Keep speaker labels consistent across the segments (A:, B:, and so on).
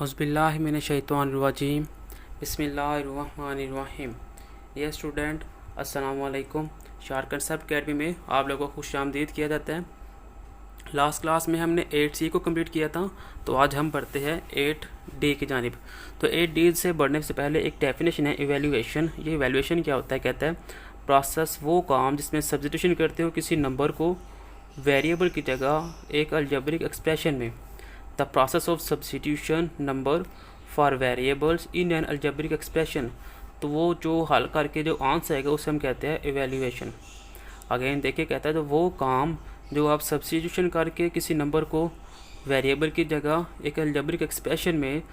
A: औज़ुबिल्लाहिमिनश्शैतानिर्रजीम बिस्मिल्लाहिर्रहमानिर्रहीम। Dear student, अस्सलाम वालेकुम। शार कंसेप्ट अकेडमी में आप लोगों को खुशामदीद किया जाता है। लास्ट क्लास में हमने 8C को कंप्लीट किया था, तो आज हम पढ़ते हैं 8D की जानिब। तो 8D से बढ़ने से पहले एक डेफिनेशन है इवैल्यूएशन। ये इवैल्यूएशन क्या होता है? कहता है प्रोसेस वो काम जिसमें सब्स्टिट्यूशन करते हो किसी नंबर को वेरिएबल की जगह एक अलजेब्रिक एक्सप्रेशन में। The process of substitution number for variables in an algebraic expression. तो वो जो हल करके जो आंसर आएगा उसे हम कहते हैं इवैल्यूएशन। अगेन देखिए, कहता है तो वो काम जो आप सब्स्टिट्यूशन करके किसी नंबर को वेरिएबल की जगह एक अलजेब्रिक एक्सप्रेशन में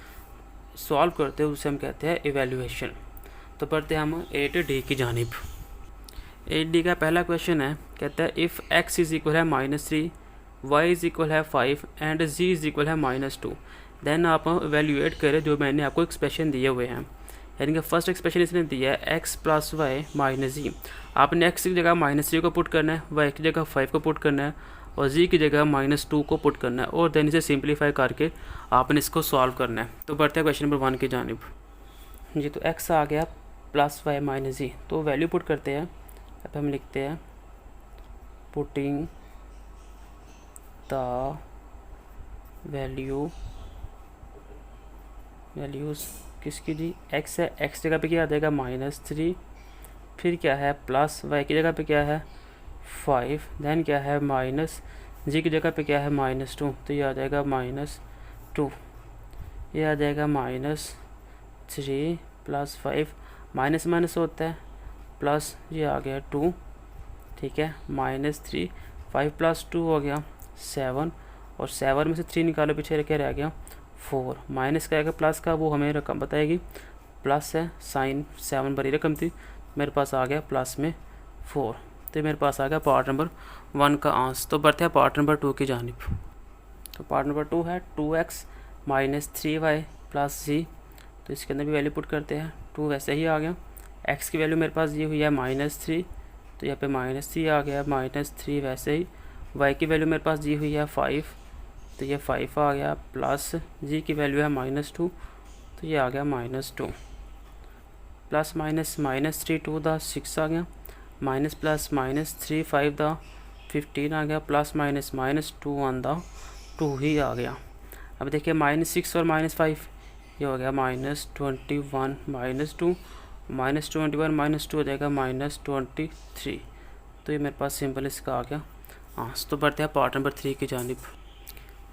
A: सॉल्व करते हो उसे हम कहते हैं इवैल्यूएशन। तो पढ़ते हैं हम 8D की जानिब। 8D का पहला क्वेश्चन है, कहता है इफ़ x इज इक्वल है -3, y इज इक्वल है 5 एंड z इज इक्वल है -2, देन आप इवेल्यूएट करें जो मैंने आपको एक्सप्रेशन दिए हुए हैं। यानी कि फर्स्ट एक्सप्रेशन इसने दिया है x + y - z। आपने x की जगह -3 को पुट करना है, y की जगह 5 को पुट करना है और z की जगह -2 को पुट करना है और देन इसे सिंप्लीफाई करके आपने इसको सॉल्व करना है। तो बढ़ते हैं क्वेश्चन नंबर 1 की जानिब। जी, तो x आ गया +y - z, तो वैल्यू पुट करते हैं। अब हम लिखते हैं पुटिंग द वैल्यूज़ किसकी जी? x है, x जगह पे क्या आ जाएगा -3, फिर क्या है प्लस y की जगह पे क्या है 5, देन क्या है माइनस जी की जगह पे क्या है -2, तो ये आ जाएगा -2, ये आ जाएगा -3 + 5, माइनस माइनस होता है प्लस, ये आ गया 2, ठीक है, -3, 5 + 2 हो गया 7, और 7 में से 3 निकालो, पीछे क्या रह गया 4, माइनस का आएगा प्लस का, वो हमें रकम बताएगी, प्लस है साइन 7 बड़ी रकम थी, मेरे पास आ गया प्लस में 4, तो मेरे पास आ गया पार्ट नंबर 1 का आंसर। तो बढ़ते हैं पार्ट नंबर 2 की जानिब। तो पार्ट नंबर 2 है 2x - 3y + z। तो इसके अंदर भी वैल्यू पुट करते हैं। 2 वैसे ही आ गया, x की वैल्यू मेरे पास ये हुई है -3, तो यहाँ पे -3 आ गया, -3 वैसे ही, y की वैल्यू मेरे पास दी हुई है 5, तो ये 5 आ गया, प्लस g की वैल्यू है -2, तो ये आ गया -2, प्लस -3 2 द 6 आ गया, माइनस प्लस -3 5 द 15 आ गया, प्लस -2 1 द 2 ही आ गया। अब देखिए -6 और -5 ये हो गया -21 -2, -21 -2 हो जाएगा -23, तो ये मेरे पास सिंपल इसका आ गया आंसर। तो बढ़ते हैं पार्ट नंबर 3 की जानिब।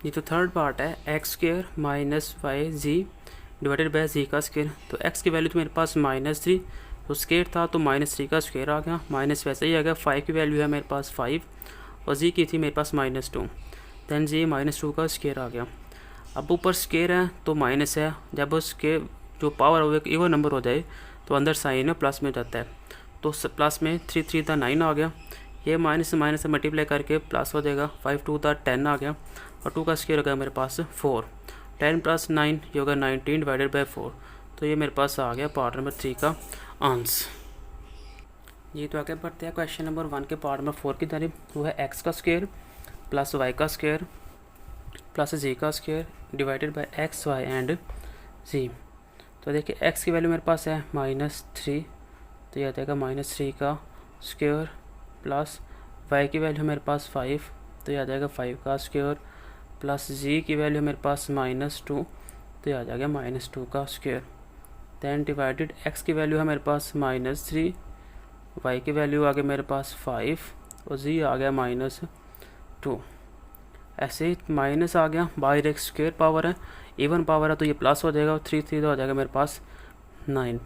A: ये तो थर्ड पार्ट है x² - yz divided by z का स्क्वायर। तो x की वैल्यू तो मेरे पास -3, तो स्क्वायर था तो -3 का स्क्वायर आ गया, माइनस वैसे ही आ गया, 5 की वैल्यू है मेरे पास 5 और z की थी मेरे पास -2, दैन z -2 का स्क्वायर आ गया। अब ऊपर स्क्वायर है तो माइनस है, जब उसके जो पावर हो एक इवन नंबर हो जाए तो अंदर साइन है प्लस में जाता है, तो प्लस में 3 3 द 9 आ गया, ये माइनस से माइनस से मल्टीप्लाई करके प्लस हो जाएगा, 5 2 द 10 आ गया और 2 का स्क्वायर हो गया मेरे पास 4, 10 + 9 ये होगा 19 डिवाइडेड बाय 4, तो ये मेरे पास आ गया पार्ट नंबर 3 का आंसर। ये तो आगे बढ़ते हैं क्वेश्चन नंबर 1 के पार्ट नंबर 4 की तारीफ। वो है x का स्क्वायर + y का स्क्वायर + z का square divided by x y and z। तो देखिए x की वैल्यू मेरे पास है -3, तो ये आ जाएगा -3 का स्क्वायर, प्लस y की वैल्यू मेरे पास 5, तो ये आ जाएगा 5 का स्क्वायर, प्लस z की वैल्यू मेरे पास -2, तो ये आ जाएगा -2 का स्क्वायर, दैन डिवाइडेड x की वैल्यू है मेरे पास -3, y की वैल्यू आ गई मेरे पास 5 और z आ गया -2। ऐसे ही माइनस आ गया, बाहर एक स्क्वायर पावर है, इवन पावर है तो ये प्लस हो जाएगा, 3 3 तो हो जाएगा मेरे पास 9,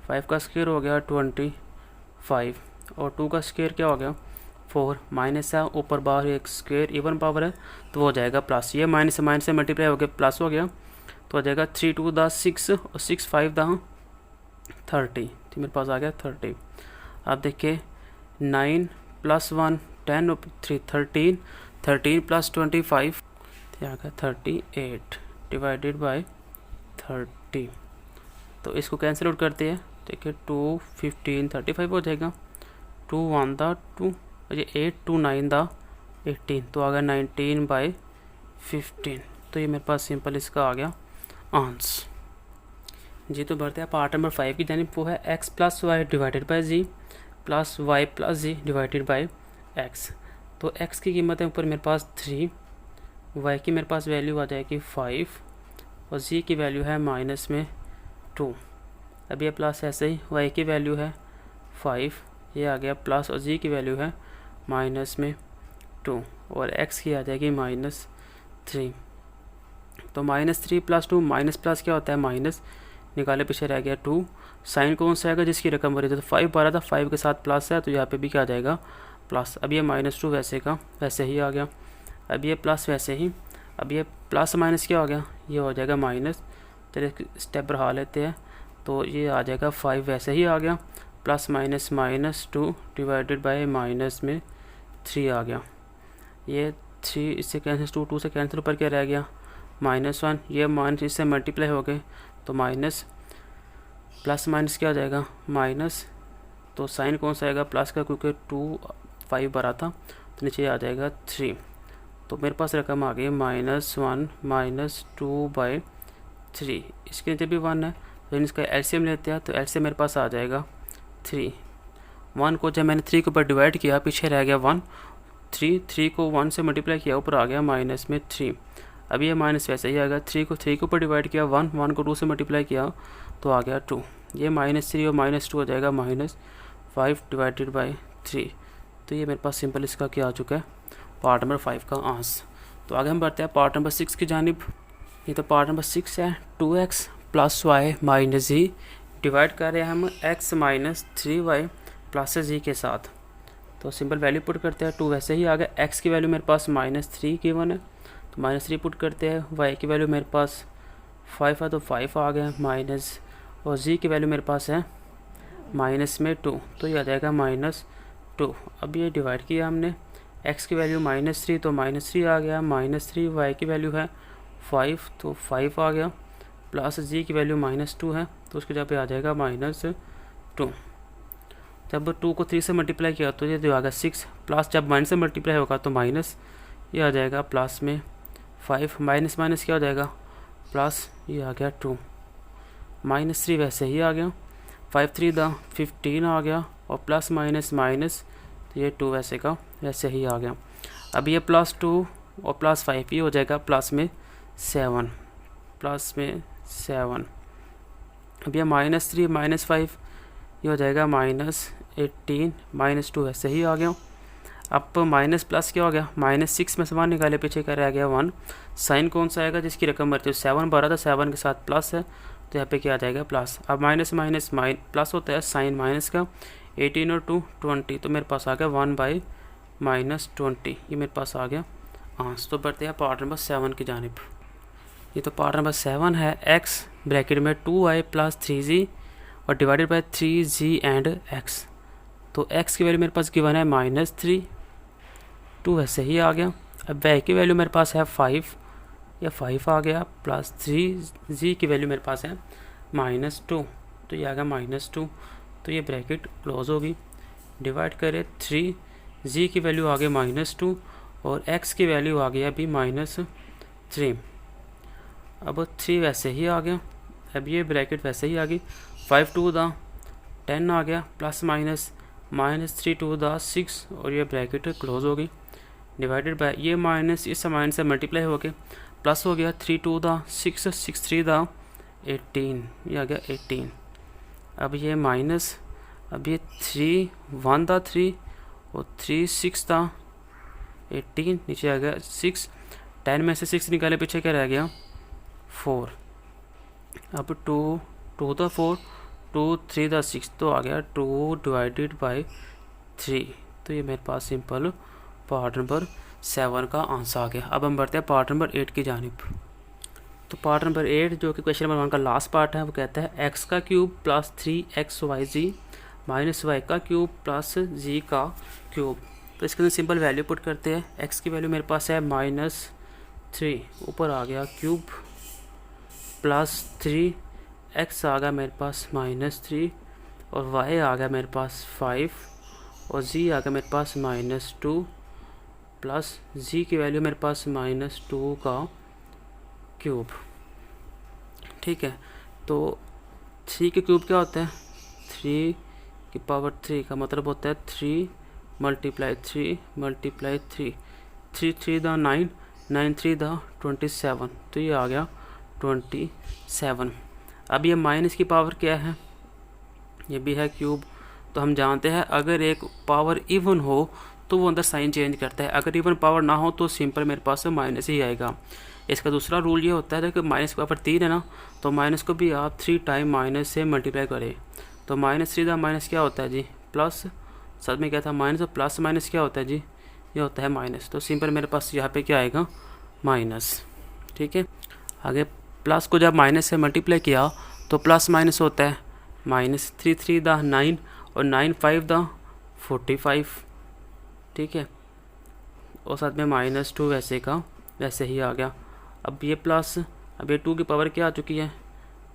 A: 5 का स्क्वायर हो गया 25 और 2 का स्क्वायर क्या हो गया 4, माइनस है ऊपर बाहर एक स्क्वायर इवन पावर है तो वो हो जाएगा प्लस, ये माइनस से मल्टीप्लाई हो गया प्लस हो गया, तो हो जाएगा 3 2 द 6 और 6 5 द 30, तो मेरे पास आ गया 30। अब देखिए 9 + 1 10 और 3 13, 13 + 25 तो आ गया 38 डिवाइडेड बाय 30, तो इसको कैंसिल आउट करते हैं। देखिए 2 15 35 हो जाएगा, 2 1 द 2 ये 8 2 9 द 18, तो आ गया 19/15, तो ये मेरे पास सिंपल इसका आ गया आंस। जी तो बढ़ते हैं पार्ट नंबर 5 की जानिब। वो है x plus Y divided by G plus Y plus G divided by X. तो x की कीमत है ऊपर मेरे पास 3, y की मेरे पास वैल्यू आ जाएगी 5 और z की वैल्यू है माइनस में 2। अब ये प्लस ऐसे ही, y की वैल्यू है 5, ये आ गया प्लस, और z की वैल्यू है माइनस में 2 और x की आ जाएगी -3। तो -3 + 2 माइनस प्लस क्या होता है माइनस, निकाले पीछे रह गया 2। साइन कौन सा आएगा जिसकी रकम भरी थी, तो 5 बारह था, 5 के साथ प्लस है तो यहाँ पे भी क्या आ जाएगा प्लस। अब ये -2 वैसे का वैसे ही आ गया। अब ये प्लस वैसे ही, अब ये प्लस माइनस क्या हो गया, ये हो जाएगा माइनस। चलिए स्टेप बढ़ा लेते हैं, तो ये आ जाएगा 5 वैसे ही आ गया, plus minus -2 divided by minus में 3 आ गया। ये 3 इससे कैंसिल, 2 से कैंसिल, ऊपर क्या रह गया -1। ये माइनस इससे मल्टीप्लाई हो गए तो माइनस, प्लस माइनस क्या हो जाएगा माइनस। तो साइन कौन सा आएगा प्लस का, क्योंकि 2 5 बड़ा था तो नीचे आ जाएगा 3। तो मेरे पास रकम आ गई -1 -2/3। इसके नीचे भी 1 है तो इसका एलसीएम लेते हैं, तो एलसीएम मेरे पास आ जाएगा 3। 1 को जब मैंने 3 के ऊपर डिवाइड किया पीछे रह गया 1, 3 को 1 से मल्टीप्लाई किया ऊपर आ गया माइनस में 3। अब ये माइनस वैसे ही आएगा, 3 को 3 के ऊपर डिवाइड किया 1 को 2 से मल्टीप्लाई किया तो आ गया 2। ये -3 और -2 हो जाएगा -5 डिवाइडेड बाई 3। तो ये मेरे पास सिंपल इसका क्या आ चुका है पार्ट नंबर 5 का आंसर। तो आगे हम बढ़ते हैं पार्ट नंबर 6 की जानिब। ये तो पार्ट नंबर 6 है, 2x + y - z डिवाइड कर रहे हैं हम x - 3y + z के साथ। तो सिंपल वैल्यू पुट करते हैं, 2 वैसे ही आ गया, x की वैल्यू मेरे पास -3 गिवन है तो -3 पुट करते हैं, y की वैल्यू मेरे पास 5 है तो 5 आ गया माइनस, और z की वैल्यू मेरे पास है माइनस में 2 तो ये आ जाएगा -2। अब ये डिवाइड किया हमने, x की वैल्यू -3 तो -3 आ गया, -3 y की वैल्यू है 5 तो 5 आ गया, प्लस z की वैल्यू -2 है तो उसके जगह पे आ जाएगा -2। जब 2 को 3 से मल्टीप्लाई किया तो ये जो आ गया 6, प्लस जब माइनस से मल्टीप्लाई होगा तो माइनस, ये आ जाएगा प्लस में 5, माइनस माइनस क्या हो जाएगा प्लस, ये आ गया 2। -3 वैसे ही आ गया, 5 3 15 आ गया, और प्लस माइनस माइनस तो ये 2 वैसे का वैसे ही आ गया। अब ये +2 और +5 ये हो जाएगा प्लस में 7, अब ये -3 -5 ये हो जाएगा -18, -2 वैसे ही आ गया। अब माइनस प्लस क्या हो गया, -6 में से 1 निकाले पीछे क्या रह गया 1। साइन कौन सा आएगा जिसकी रकम बढ़ती है, 7 बड़ा था, 7 के साथ प्लस है तो यहाँ पे क्या आ जाएगा प्लस। अब माइनस माइनस प्लस होता है, साइन माइनस का, 18 और 2 20 तो मेरे पास आ गया 1/-20, ये मेरे पास आ गया आंसर। तो बढ़ते हैं पार्ट नंबर 7 की जानिब। ये तो पार्ट नंबर 7 है, x ब्रैकेट में 2y + 3z और divided by 3z and x। तो x की वैल्यू मेरे पास गिवन है -3, 2 वैसे ही आ गया। अब y की वैल्यू मेरे पास है 5, या 5 आ गया, प्लस 3z की वैल्यू मेरे पास है -2 तो ये आ गया -2, तो ये ब्रैकेट क्लोज होगी। डिवाइड करें 3z की वैल्यू आ गई -2 और x की वैल्यू आ गई अभी -3। अब 3 वैसे ही आ गया, अब ये ब्रैकेट वैसे ही आ गई, 5 2 10 आ गया, प्लस माइनस -3 2 6 और ये ब्रैकेट क्लोज हो गई। डिवाइडेड बाय ये माइनस इस माइनस से मल्टीप्लाई हो गए, प्लस हो गया 3 2 6 6 3 18, ये आ गया 18। अब ये माइनस, अब ये 3 1 3 और 3 6 18, नीचे आ गया 6, 10 में से 6 निकाले पीछे क्या रह गया 4। अब 2 2 4 2 3 6 तो आ गया 2 डिवाइडेड बाय 3। तो ये मेरे पास सिंपल पार्ट नंबर 7 का आंसर आ गया। अब हम बढ़ते हैं पार्ट नंबर 8 की जानिब। तो पार्ट नंबर 8 जो कि क्वेश्चन नंबर 1 का लास्ट पार्ट है, वो कहता है x³ + 3xyz - y³ + z³। तो इसके अंदर सिंपल वैल्यू पुट करते हैं। x की वैल्यू मेरे पास है -3, ऊपर आ गया क्यूब, +3, x आ गया मेरे पास -3 और y आ गया मेरे पास 5 और z आ गया मेरे पास -2 प्लस z की वैल्यू मेरे पास -2 का क्यूब। ठीक है। तो 3 के क्यूब क्या होता है, 3 की पावर 3 का मतलब होता है 3 मल्टीप्लाई 3 मल्टीप्लाई 3, 3 3 दा 9, 9 3 दा 27, तो ये आ गया 27। अब ये माइनस की पावर क्या है, ये भी है क्यूब। तो हम जानते हैं अगर एक पावर इवन हो तो वो अंदर साइन चेंज करता है, अगर इवन पावर ना हो तो सिंपल मेरे पास माइनस ही आएगा। इसका दूसरा रूल ये होता है कि माइनस की पावर 3 है ना, तो माइनस को भी आप 3 टाइम माइनस से मल्टीप्लाई करें। तो -3 का माइनस क्या होता है जी, प्लस, साथ में क्या था माइनस, और प्लस माइनस क्या होता है जी, ये होता है माइनस। तो सिंपल मेरे पास यहाँ पे क्या आएगा, माइनस। ठीक है, आगे प्लस को जब माइनस से मल्टीप्लाई किया तो प्लस माइनस होता है माइनस, 3 3 दा 9 और 9 5 दा 45। ठीक है, और साथ में -2 वैसे का वैसे ही आ गया। अब ये प्लस, अब ये 2 की पावर क्या आ चुकी है,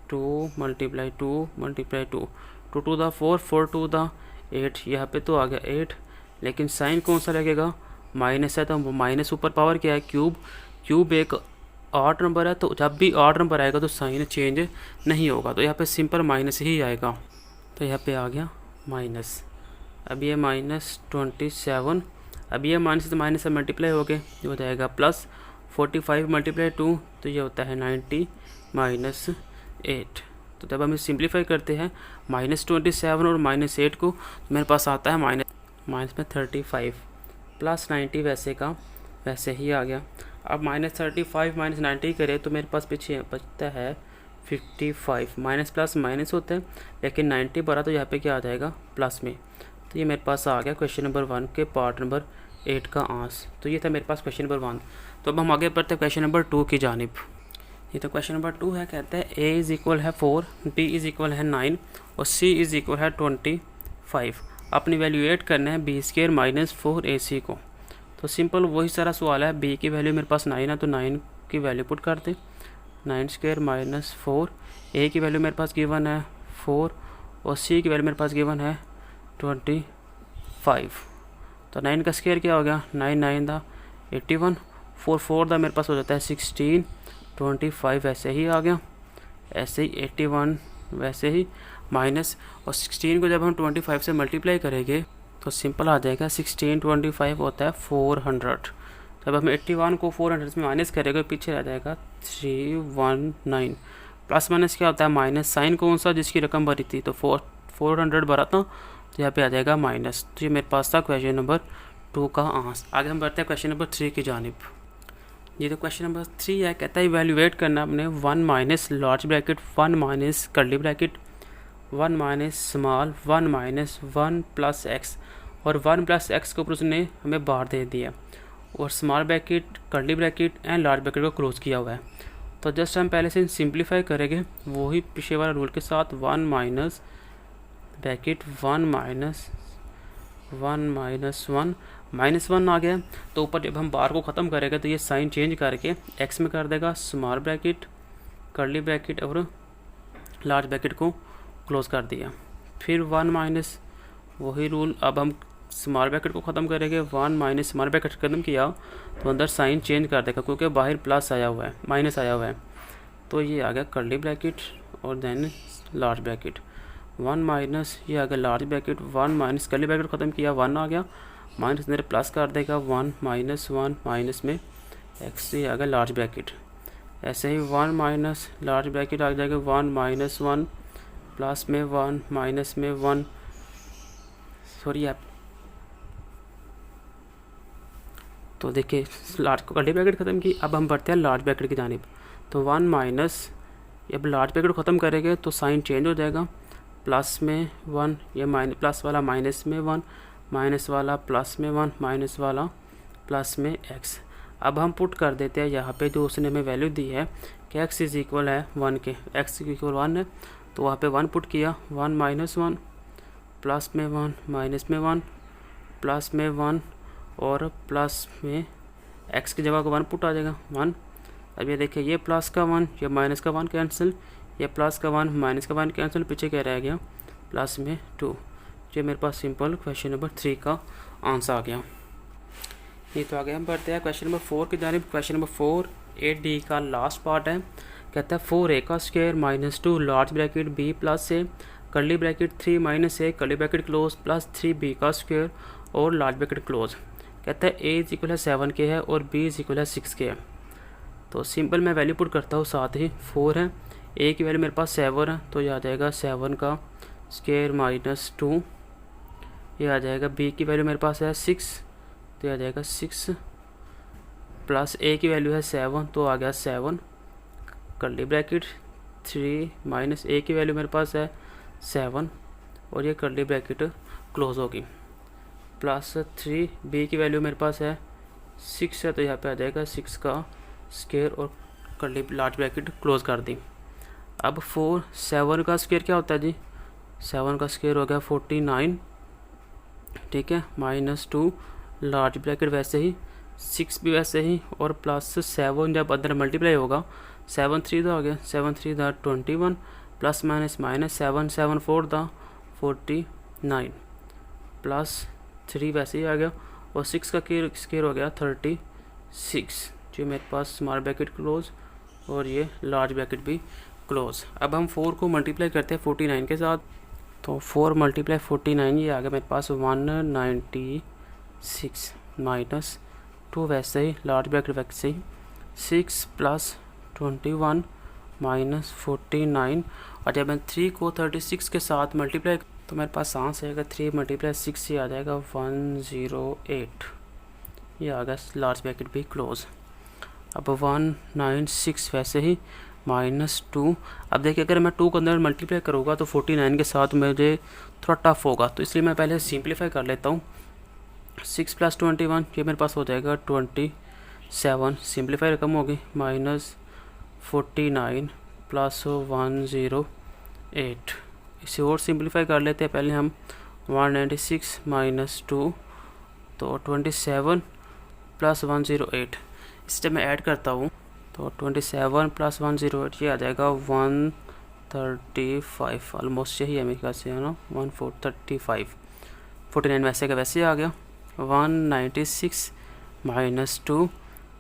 A: 2 मल्टीप्लाई 2 मल्टीप्लाई 2, 2 2 दा 4, 4 2 दा 8, यहाँ पे तो आ गया 8, लेकिन साइन कौन सा लगेगा, माइनस है तो माइनस, ऊपर पावर क्या है क्यूब, क्यूब एक ऑड नंबर है, तो जब भी ऑड नंबर आएगा तो साइन चेंज नहीं होगा, तो यहाँ पे सिंपल माइनस ही आएगा। तो यहाँ पे आ गया माइनस। अब ये -27, अब ये माइनस से माइनस से मल्टीप्लाई हो गए, ये हो जाएगा प्लस 45 मल्टीप्लाई 2, तो ये होता है 90 -8। तो जब हम सिंप्लीफाई करते हैं -27 और -8 को, तो मेरे पास आता है माइनस में 35 प्लस 90 वैसे का वैसे ही आ गया। अब -35 -90 करें तो मेरे पास पीछे बचता है 55, माइनस प्लस माइनस होता है, लेकिन 90 भरा तो यहाँ पे क्या आ जाएगा, प्लस में। तो ये मेरे पास आ गया क्वेश्चन नंबर 1 के पार्ट नंबर 8 का आंसर। तो ये था मेरे पास क्वेश्चन नंबर 1। तो अब हम आगे बढ़ते हैं क्वेश्चन नंबर 2 की जानिब। ये तो क्वेश्चन नंबर 2 है, कहते हैं a इज़ इक्वल है 4, b इज़ इक्वल है 9 और c इज़ इक्वल है 25। अपनी वैल्यूएट करना है b² - 4ac को। तो सिंपल वही सारा सवाल है, b की वैल्यू मेरे पास 9 है तो 9 की वैल्यू पुट करते, 9² - 4, a की वैल्यू मेरे पास गिवन है 4 और c की वैल्यू मेरे पास गिवन है 25। तो 9 का स्क्वायर क्या हो गया, 9 9 दा 81, 4 4 दा मेरे पास हो जाता है 16, 25 ऐसे ही आ गया, ऐसे ही 81 वैसे ही माइनस, और 16 को जब हम 25 से मल्टीप्लाई करेंगे तो सिंपल आ जाएगा 16 25 होता है 400। जब हम 81 को 400 में माइनस करेंगे पीछे आ जाएगा 319। प्लस माइनस क्या होता है, माइनस, साइन कौन सा जिसकी रकम भरी थी, तो 400 भरा था, तो यहाँ पे आ जाएगा माइनस। तो ये मेरे पास था क्वेश्चन नंबर 2 का आंसर। आगे हम बढ़ते हैं क्वेश्चन नंबर 3 की जानिब। ये तो क्वेश्चन नंबर 3 है, कहता है इवैल्यूएट करना अपने 1 minus large bracket 1 minus curly bracket 1 minus small 1 minus 1 plus x, और 1 प्लस एक्स के ऊपर उसने हमें बार दे दिया, और small bracket curly bracket and large bracket को क्लोज किया हुआ है। तो जस्ट हम पहले से सिंप्लीफाई करेंगे वही पीछे वाला रूल के साथ, 1 माइनस ब्रैकेट 1 माइनस 1 माइनस 1 आ गया। तो ऊपर जब हम बार को ख़त्म करेंगे तो ये साइन चेंज करके एक्स में कर देगा, स्मॉल ब्रैकेट कर्ली ब्रैकेट और लार्ज ब्रैकेट को क्लोज कर दिया। फिर 1 माइनस वही रूल, अब हम स्मॉल ब्रैकेट को ख़त्म करेंगे, 1 माइनस स्मॉल ब्रैकेट ख़त्म किया तो अंदर साइन चेंज कर देगा क्योंकि बाहर प्लस आया हुआ है, माइनस आया हुआ है। तो ये आ गया कर्ली ब्रैकेट और देन लार्ज ब्रैकेट, 1 माइनस ये आ गया large bracket, 1 minus curly bracket ख़त्म किया 1 आ गया, माइनस मेरे प्लस कर देगा 1 माइनस 1 माइनस में एक्स, ये आ गया लार्ज ब्रैकेट। ऐसे ही 1 माइनस लार्ज ब्रैकेट आ जाएगा 1 माइनस 1 प्लस में 1 माइनस में 1, सॉरी आप, तो देखिए लार्ज कर्ली ब्रैकेट ख़त्म की। अब हम बढ़ते हैं लार्ज ब्रैकेट की जानिब। तो 1 माइनस, अब लार्ज ब्रैकेट ख़त्म करेंगे तो साइन चेंज हो जाएगा, प्लस में 1, ये माइनस प्लस वाला माइनस में 1, माइनस वाला प्लस में 1, माइनस वाला प्लस में x। अब हम पुट कर देते हैं यहाँ पे जो उसने हमें वैल्यू दी है कि x इज़ इक्वल है 1 के, x इक्वल 1 है तो वहाँ पे 1 पुट किया, 1 माइनस 1 प्लस में 1 माइनस में 1 प्लस में 1 और प्लस में x की जगह 1 पुट आ जाएगा 1। अब ये देखिए ये प्लस का 1 ये माइनस का 1 कैंसिल, ये प्लस का 1 माइनस का 1 कैंसिल, पीछे क्या रह गया प्लस में 2। ये मेरे पास सिंपल क्वेश्चन नंबर 3 का आंसर आ गया। ये तो आ गया। हम बढ़ते हैं क्वेश्चन नंबर 4 की जानिब। क्वेश्चन नंबर 4 8D का लास्ट पार्ट है। कहता है 4a का square minus 2 large bracket b plus a curly bracket 3 minus a curly bracket close plus 3b का स्क्वायर और लार्ज ब्रैकेट क्लोज। कहता है a इज इक्वल है 7k है और b इज इक्वल है 6k है। तो सिंपल मैं वैल्यू पुट करता हूँ, साथ ही 4 है, a की वैल्यू मेरे पास 7 है तो ये आ जाएगा 7 का स्क्वायर माइनस 2, ये आ जाएगा b की वैल्यू मेरे पास है 6 तो ये आ जाएगा 6 प्लस a की वैल्यू है 7 तो आ गया 7 कर्ली ब्रैकेट 3 माइनस a की वैल्यू मेरे पास है 7 और ये कर्ली ब्रैकेट क्लोज होगी प्लस 3 b की वैल्यू मेरे पास है 6 है तो यहाँ पे आ जाएगा 6 का स्क्वायर और कर्ली लार्ज ब्रैकेट क्लोज कर दी। अब 7 का स्क्वायर क्या होता है जी, 7 का स्क्वायर हो गया 49, ठीक है, माइनस 2 लार्ज ब्रैकेट वैसे ही 6 भी वैसे ही और प्लस 7 जब अंदर मल्टीप्लाई होगा 7 3 दा हो गया 7 3 दा 21 प्लस माइनस माइनस 7 7 4 दा 49 प्लस 3 वैसे ही आ गया और 6 का स्क्वायर हो गया 36 जो मेरे पास स्मॉल ब्रैकेट क्लोज और ये लार्ज ब्रैकेट भी क्लोज। अब हम 4 को मल्टीप्लाई करते हैं 49 के साथ, तो 4 मल्टीप्लाई 49 ये आ गया मेरे पास 196 माइनस 2 वैसे ही लार्ज ब्रैकेट वैसे ही 6 प्लस 21 माइनस 49 और जब मैं 3 को 36 के साथ मल्टीप्लाई तो मेरे पास आंसर आएगा 3 मल्टीप्लाई 6 ये आ जाएगा 108, ये आ गया लार्ज ब्रैकेट भी क्लोज। अब 196 वैसे ही माइनस 2, अब देखिए अगर मैं 2 को अंदर मल्टीप्लाई करूँगा तो 49 के साथ मुझे थोड़ा टफ होगा तो इसलिए मैं पहले सिंप्लीफाई कर लेता हूँ। 6 प्लस 21 ये मेरे पास हो जाएगा 27, सिंप्लीफाई रकम होगी माइनस 49 प्लस 108, इसे और सिंप्लीफाई कर लेते हैं पहले हम 196 माइनस 2 तो 27 प्लस 108, इस टाइम मैं ऐड करता हूँ तो 27 प्लस 108 ये आ जाएगा 135, ऑलमोस्ट यही है मेरे ख्याल से है ना 1435, 49 वैसे का वैसे आ गया 196 माइनस 2,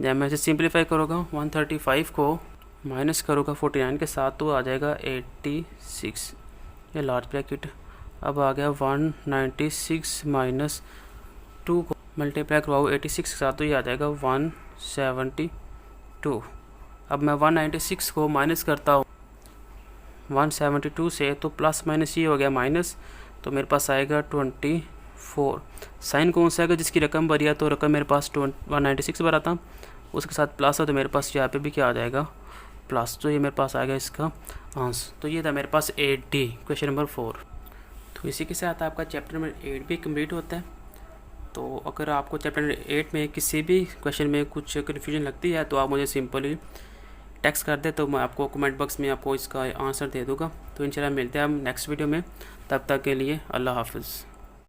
A: जब मैं इसे सिंप्लीफाई करूँगा 135 को माइनस करूँगा 49 के साथ तो आ जाएगा 86, ये लार्ज ब्रैकेट। अब आ गया 196 माइनस 2 को मल्टीप्लाई करवाओ 86 के साथ तो ये आ जाएगा 172। अब मैं 196 को माइनस करता हूँ 172 से तो प्लस माइनस ये हो गया माइनस तो मेरे पास आएगा 24। साइन कौन सा आएगा जिसकी रकम भरी है तो रकम मेरे पास 196 भरा था उसके साथ प्लस है तो मेरे पास यहाँ पे भी क्या आ जाएगा प्लस, तो ये मेरे पास आ गया इसका आंसर। तो ये था मेरे पास 8D क्वेश्चन नंबर 4। तो इसी के साथ आपका चैप्टर नंबर 8 भी कंप्लीट होता है। तो अगर आपको चैप्टर नंबर 8 में किसी भी क्वेश्चन में कुछ कन्फ्यूजन लगती है तो आप मुझे सिंपली टेक्स्ट कर दे तो मैं आपको कमेंट बॉक्स में आपको इसका आंसर दे दूँगा। तो इंशाल्लाह मिलते हैं हम नेक्स्ट वीडियो में, तब तक के लिए अल्लाह हाफ़िज़।